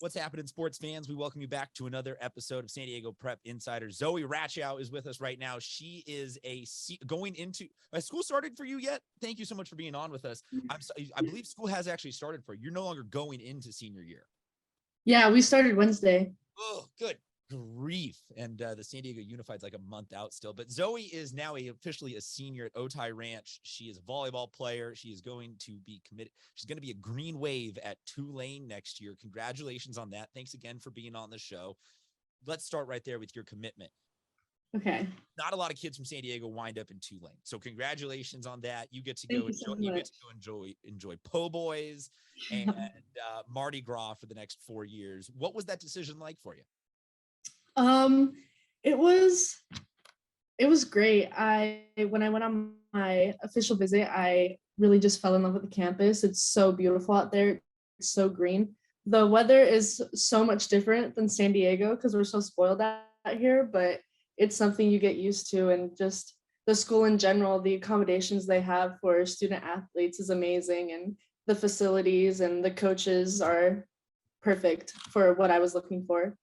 What's happening, sports fans? We welcome you back to another episode of San Diego Prep Insider. Zoe Ranchow is with us right now. She is going into has school started for you yet? Thank you so much for being on with us. I believe school has actually started for you. You're no longer going into senior year. Yeah, we started Wednesday. Oh, good grief. And the San Diego Unified's like a month out still. But Zoe is now officially a senior at Otay Ranch. She is a volleyball player. She is going to be committed. She's going to be a green wave at Tulane next year. Congratulations on that. Thanks again for being on the show. Let's start right there with your commitment. Okay. Not a lot of kids from San Diego wind up in Tulane. So congratulations on that. You get to go enjoy Po' Boys and Mardi Gras for the next 4 years. What was that decision like for you? It was great. When I went on my official visit, I really just fell in love with the campus. It's so beautiful out there. It's so green. The weather is so much different than San Diego because we're so spoiled out here, but it's something you get used to. And just the school in general, the accommodations they have for student athletes is amazing. And the facilities and the coaches are perfect for what I was looking for.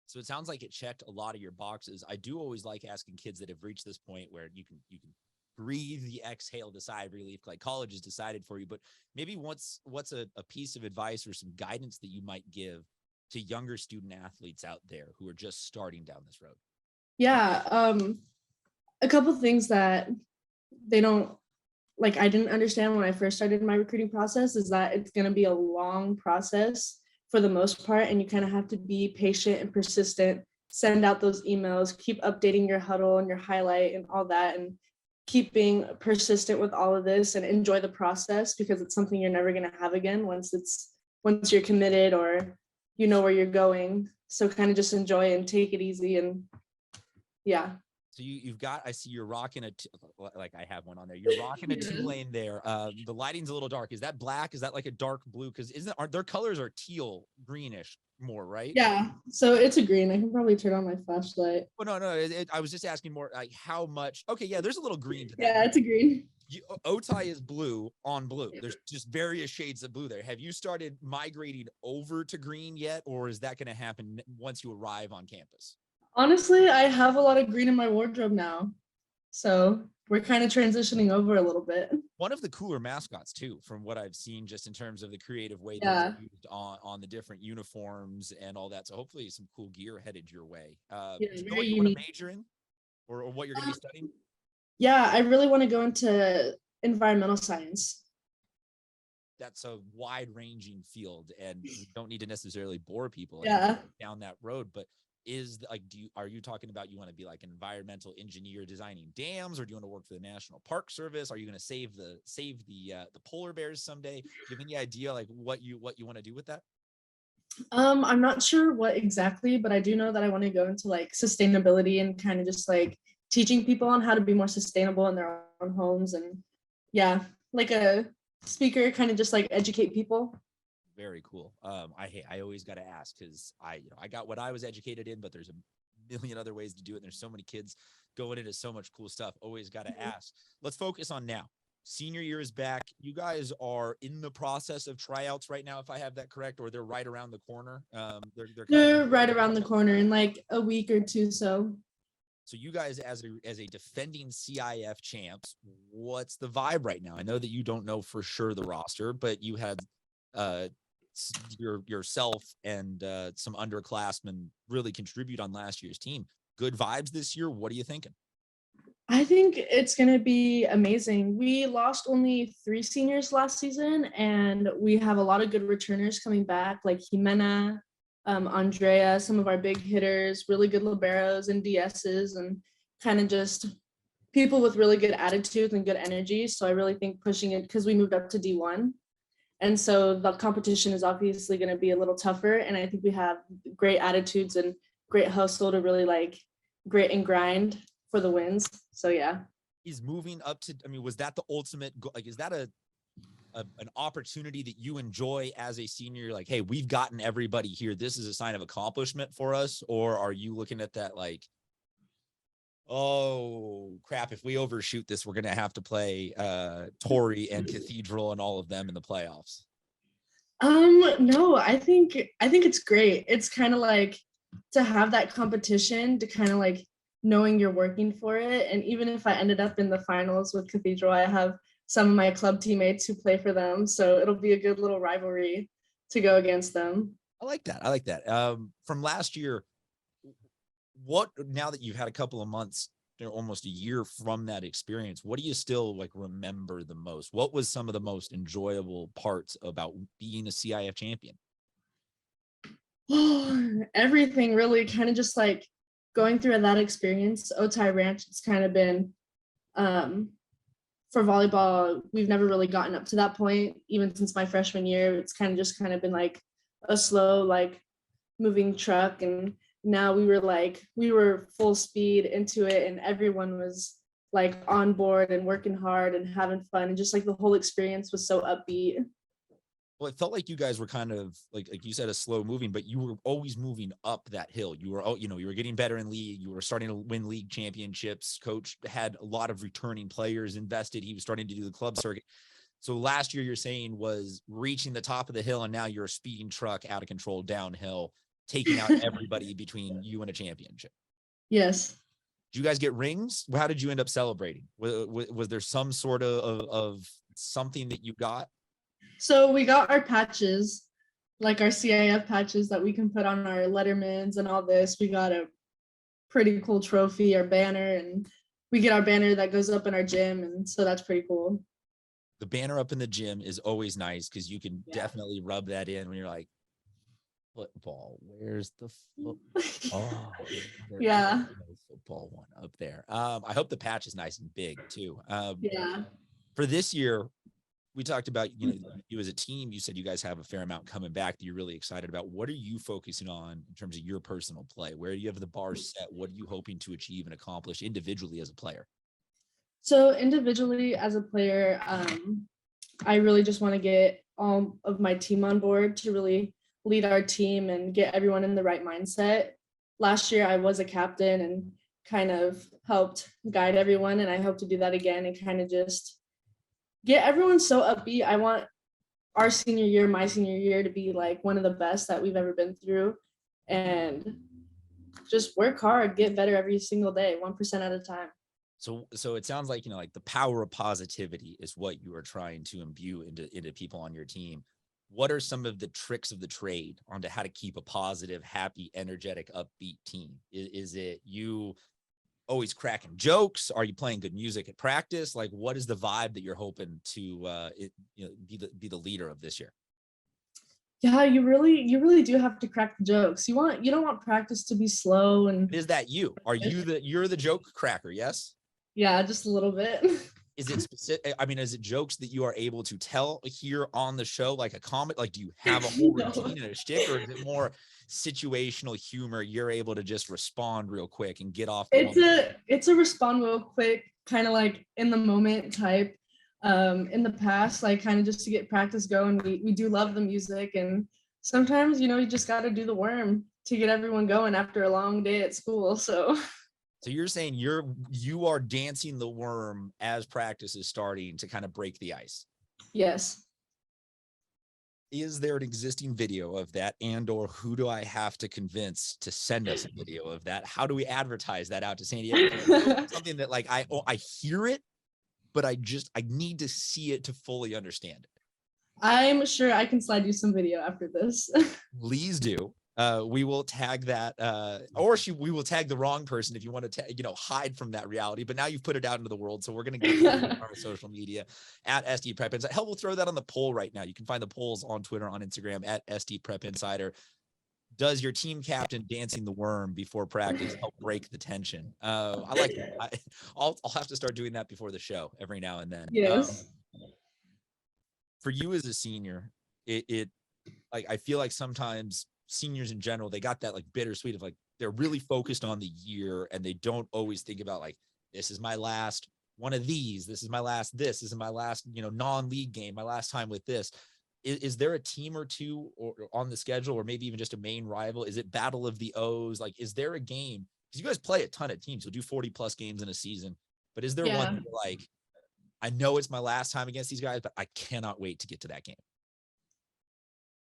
So it sounds like it checked a lot of your boxes. I do always like asking kids that have reached this point where you can breathe the exhale to sigh of relief, like college is decided for you. But maybe what's a piece of advice or some guidance that you might give to younger student athletes out there who are just starting down this road? Yeah, a couple of things that they don't like. I didn't understand when I first started my recruiting process is that it's going to be a long process for the most part, and you kind of have to be patient and persistent, send out those emails, keep updating your huddle and your highlight and all that, and keep being persistent with all of this and enjoy the process because it's something you're never going to have again once you're committed or you know where you're going. So kind of just enjoy and take it easy. And yeah. So you've got, I see you're rocking like I have one on there. You're rocking a Tulane there. The lighting's a little dark. Is that black? Is that like a dark blue? Because their colors are teal, greenish more, right? Yeah. So it's a green. I can probably turn on my flashlight. Well, no. I was just asking more like how much. Okay, yeah. There's a little green to that. Yeah, it's a green. Otay is blue on blue. There's just various shades of blue there. Have you started migrating over to green yet, or is that going to happen once you arrive on campus? Honestly, I have a lot of green in my wardrobe now. So we're kind of transitioning over a little bit. One of the cooler mascots too, from what I've seen, just in terms of the creative way that it's used on the different uniforms and all that. So hopefully some cool gear headed your way. Do you know what you want to major in or what you're going to be studying? Yeah, I really want to go into environmental science. That's a wide ranging field and you don't need to necessarily bore people down that road, but are you talking about you want to be like an environmental engineer designing dams, or do you want to work for the National Park Service? Are you going to save the polar bears someday? Do you have any idea like what you want to do with that? I'm not sure what exactly, but I do know that I want to go into like sustainability and kind of just like teaching people on how to be more sustainable in their own homes, and like a speaker, kind of just like educate people. Very cool. I always got to ask because I got what I was educated in, but there's a million other ways to do it. And there's so many kids going into so much cool stuff. Always got to ask. Let's focus on now. Senior year is back. You guys are in the process of tryouts right now, if I have that correct, or they're right around the corner. They're right around the corner in like a week or two. So you guys, as a defending CIF champs, what's the vibe right now? I know that you don't know for sure the roster, but you had yourself and some underclassmen really contribute on last year's team. Good vibes this year. What are you thinking? I think it's going to be amazing. We lost only 3 seniors last season, and we have a lot of good returners coming back, like Jimena, Andrea, some of our big hitters, really good liberos and DSs, and kind of just people with really good attitudes and good energy. So I really think pushing it, because we moved up to D1. And so the competition is obviously going to be a little tougher. And I think we have great attitudes and great hustle to really like grit and grind for the wins. So yeah. He's moving up to, was that the ultimate goal? Like, is that an opportunity that you enjoy as a senior? Like, hey, we've gotten everybody here. This is a sign of accomplishment for us. Or are you looking at that like, oh crap, if we overshoot this, we're going to have to play Torrey and Cathedral and all of them in the playoffs? No, I think it's great. It's kind of like to have that competition, to kind of like knowing you're working for it. And even if I ended up in the finals with Cathedral, I have some of my club teammates who play for them. So it'll be a good little rivalry to go against them. I like that. I like that. From last year, what now that you've had a couple of months, almost a year from that experience, what do you still like remember the most? What was some of the most enjoyable parts about being a CIF champion? Everything really kind of just like going through that experience. Otay Ranch, it's kind of been um, for volleyball, we've never really gotten up to that point. Even since my freshman year, it's kind of been like a slow, like moving truck. And now we were full speed into it, and everyone was like on board and working hard and having fun. And just like the whole experience was so upbeat. Well, it felt like you guys were kind of like you said, a slow moving, but you were always moving up that hill. You were, you were getting better in league. You were starting to win league championships. Coach had a lot of returning players invested. He was starting to do the club circuit. So last year, you're saying was reaching the top of the hill, and now you're a speeding truck out of control downhill, taking out everybody between you and a championship. Yes. Did you guys get rings? How did you end up celebrating? Was there some sort of something that you got? So we got our patches, like our CIF patches that we can put on our lettermans and all this. We got a pretty cool trophy, our banner, and we get our banner that goes up in our gym. And so that's pretty cool. The banner up in the gym is always nice because you can definitely rub that in when you're like, football, where's the football? Yeah. Football one up there. I hope the patch is nice and big too. Yeah. For this year, we talked about, you as a team, you said you guys have a fair amount coming back that you're really excited about. What are you focusing on in terms of your personal play? Where do you have the bar set? What are you hoping to achieve and accomplish individually as a player? So individually as a player, I really just want to get all of my team on board to really lead our team and get everyone in the right mindset. Last year, I was a captain and kind of helped guide everyone, and I hope to do that again and kind of just get everyone so upbeat. I want our senior year, my senior year, to be like one of the best that we've ever been through, and just work hard, get better every single day, 1% at a time. So it sounds like, like the power of positivity is what you are trying to imbue into people on your team. What are some of the tricks of the trade onto how to keep a positive, happy, energetic, upbeat team? Is it you always cracking jokes? Are you playing good music at practice? Like, what is the vibe that you're hoping to be the leader of this year? Yeah, you really do have to crack the jokes. You don't want practice to be slow. And is that you? You're the joke cracker? Yes. Yeah, just a little bit. Is it specific? I mean, is it jokes that you are able to tell here on the show, like a comment? Like, do you have a whole routine and a shtick, or is it more situational humor? You're able to just respond real quick and get off. It's a respond real quick, kind of like in the moment type. In the past, like kind of just to get practice going, we do love the music, and sometimes you just got to do the worm to get everyone going after a long day at school. So you're saying you are dancing the worm as practice is starting to kind of break the ice. Yes. Is there an existing video of that, and or who do I have to convince to send us a video of that? How do we advertise that out to San Diego? Something that like I hear it, but I need to see it to fully understand it. I'm sure I can slide you some video after this. Please do. We will tag that, we will tag the wrong person if you want to, hide from that reality. But now you've put it out into the world, so we're going to get it on our social media at SD Prep Insider. Hell, we'll throw that on the poll right now. You can find the polls on Twitter, on Instagram at SD Prep Insider. Does your team captain dancing the worm before practice help break the tension? I like that. I'll have to start doing that before the show every now and then. Yes. For you as a senior, it like I feel like sometimes seniors in general, they got that like bittersweet of like they're really focused on the year and they don't always think about like, this is my last one of these, this is my last non-league game, my last time with this. Is there a team or two or on the schedule, or maybe even just a main rival? Is it Battle of the O's? Like, is there a game? Because you guys play a ton of teams, you'll do 40+ games in a season, but is there one like, I know it's my last time against these guys, but I cannot wait to get to that game?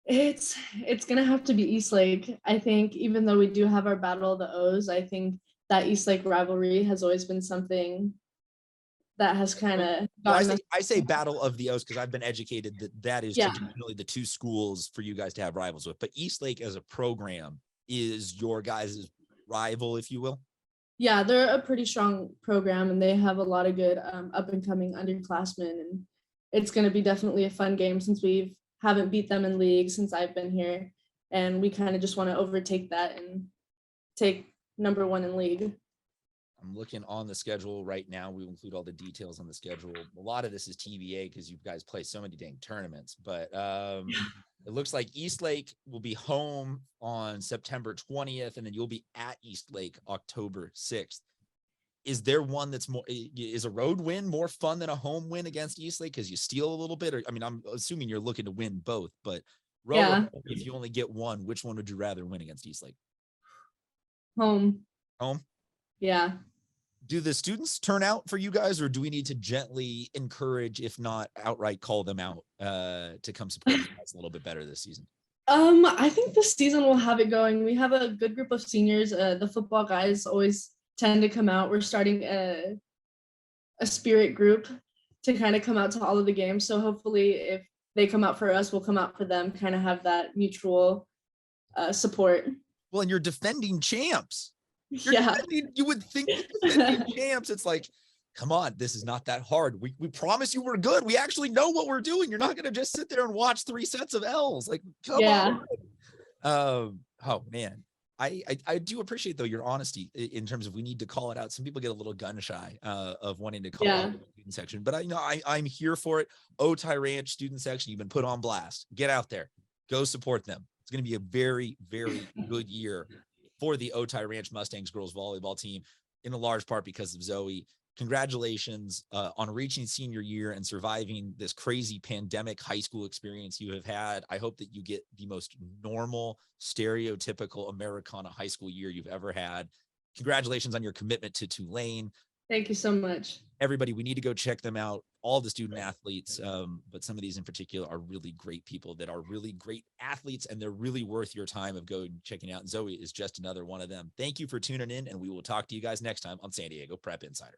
It's gonna have to be Eastlake. I think even though we do have our Battle of the O's, I think that Eastlake rivalry has always been something that has kind of Well, gotten us. I say Battle of the O's because I've been educated that is Yeah. traditionally the two schools for you guys to have rivals with. But Eastlake as a program is your guys' rival, if you will. Yeah, they're a pretty strong program, and they have a lot of good up and coming underclassmen, and it's going to be definitely a fun game since we haven't beat them in league since I've been here, and we kind of just want to overtake that and take number one in league. I'm looking on the schedule right now. We will include all the details on the schedule. A lot of this is TBA because you guys play so many dang tournaments, but it looks like Eastlake will be home on September 20th, and then you'll be at Eastlake October 6th. Is there one that's more, is a road win more fun than a home win against Eastlake because you steal a little bit? Or, I mean, I'm assuming you're looking to win both, but road, if you only get one, which one would you rather win against Eastlake? Home. Home? Yeah. Do the students turn out for you guys, or do we need to gently encourage, if not outright call them out to come support you guys a little bit better this season? I think this season we'll have it going. We have a good group of seniors. The football guys always tend to come out. We're starting a spirit group to kind of come out to all of the games. So hopefully if they come out for us, we'll come out for them, kind of have that mutual support. Well, and you're defending champs. Yeah. You would think defending champs, it's like, come on, this is not that hard. We promise you we're good. We actually know what we're doing. You're not going to just sit there and watch 3 sets of L's. Like, come on. Oh man. I do appreciate though your honesty in terms of we need to call it out. Some people get a little gun shy of wanting to call out the student section, but I'm here for it. Otay Ranch student section, you've been put on blast. Get out there, go support them. It's going to be a very, very good year for the Otay Ranch Mustangs girls volleyball team, in a large part because of Zoe. Congratulations on reaching senior year and surviving this crazy pandemic high school experience you have had. I hope that you get the most normal, stereotypical Americana high school year you've ever had. Congratulations on your commitment to Tulane. Thank you so much. Everybody, we need to go check them out. All the student athletes, but some of these in particular are really great people that are really great athletes, and they're really worth your time of going checking out. And Zoe is just another one of them. Thank you for tuning in, and we will talk to you guys next time on San Diego Prep Insider.